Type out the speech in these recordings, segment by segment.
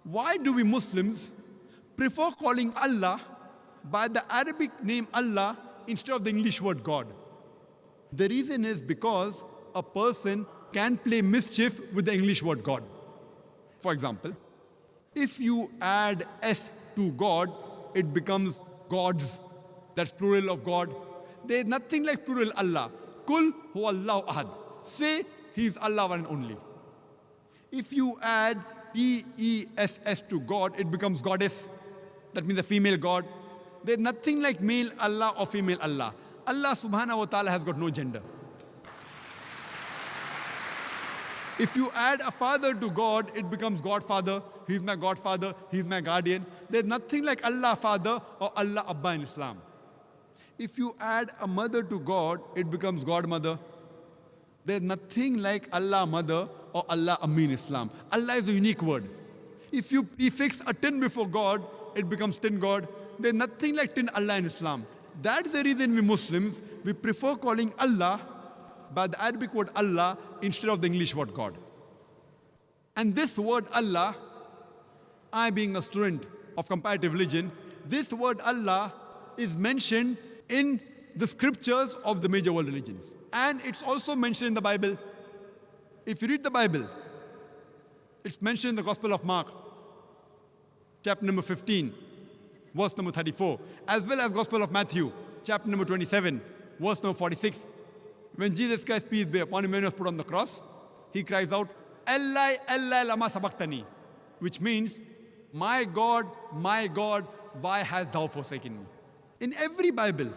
Why do we Muslims prefer calling Allah by the Arabic name Allah instead of the English word God? The reason is because a person can play mischief with the English word God. For example, if you add S to God, it becomes gods. That's plural of God. There's nothing like plural Allah. Kul huwa Allahu ahad. Say He is Allah one and only. If you add E-E-S-S to God, it becomes goddess. That means a female God. There's nothing like male Allah or female Allah. Allah subhanahu wa ta'ala has got no gender. If you add a father to God, it becomes Godfather. He's my Godfather. He's my guardian. There's nothing like Allah Father or Allah Abba in Islam. If you add a mother to God, it becomes Godmother. There's nothing like Allah Mother or Allah Ammi in Islam. Allah is a unique word. If you prefix a tin before God, it becomes tin God. There's nothing like tin Allah in Islam. That's the reason we Muslims, we prefer calling Allah by the Arabic word Allah instead of the English word God. And this word Allah, I being a student of comparative religion, this word Allah is mentioned in the scriptures of the major world religions. And it's also mentioned in the Bible. If you read the Bible, it's mentioned in the Gospel of Mark, chapter number 15, verse number 34, as well as Gospel of Matthew, chapter number 27, verse number 46. When Jesus Christ, peace be upon him, when he was put on the cross, he cries out, Eli, Eli, lama sabachthani, which means, my God, why hast thou forsaken me? In every Bible,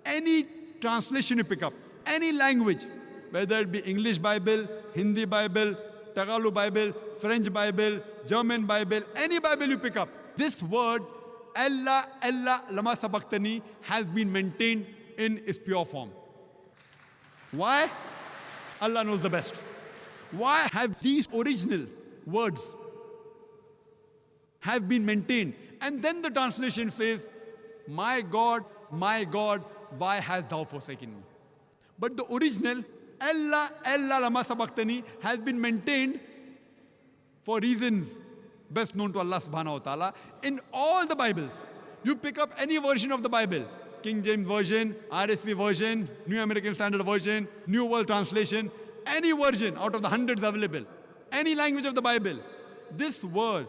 any translation you pick up, any language, whether it be English Bible, Hindi Bible, Tagalog Bible, French Bible, German Bible, any Bible you pick up, this word, Allah, Allah, lama sabachthani, has been maintained in its pure form. Why? Allah knows the best. Why have these original words have been maintained? And then the translation says, my God, why hast thou forsaken me? But the original, Allah, Allah, lama sabachthani, has been maintained for reasons best known to Allah subhanahu wa ta'ala in all the Bibles. You pick up any version of the Bible, King James Version, RSV Version, New American Standard Version, New World Translation, any version out of the hundreds available, any language of the Bible, this verse,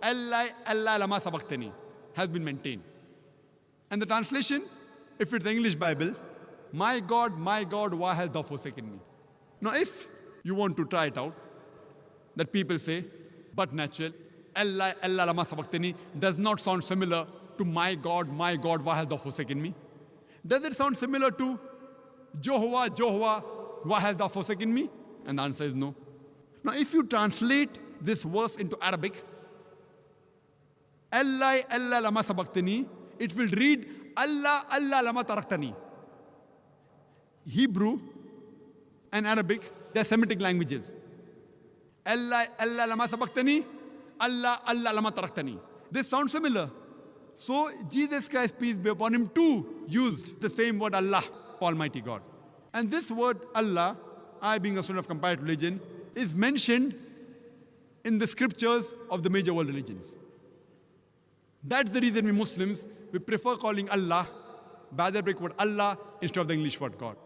Allah, Allah, lama sabachthani, has been maintained. And the translation, if it's the English Bible, my God, why hast thou forsaken me? Now if you want to try it out, that people say, but natural, Allah, Allah, lama sabachthani does not sound similar to my God, why hast thou forsaken me? Does it sound similar to Jehovah, why hast thou forsaken me? And the answer is no. Now if you translate this verse into Arabic, Allah, Allah, lama sabachthani, it will read Allah, Allah, lama taraktani. Hebrew and Arabic, they're Semitic languages. Allah, Allah, lama sabachthani, Allah, Allah, lama taraktani. They sound similar. So Jesus Christ, peace be upon him, too used the same word Allah, Almighty God. And this word Allah, I being a student of comparative religion, is mentioned in the scriptures of the major world religions. That's the reason we Muslims, we prefer calling Allah by the Arabic word Allah instead of the English word God.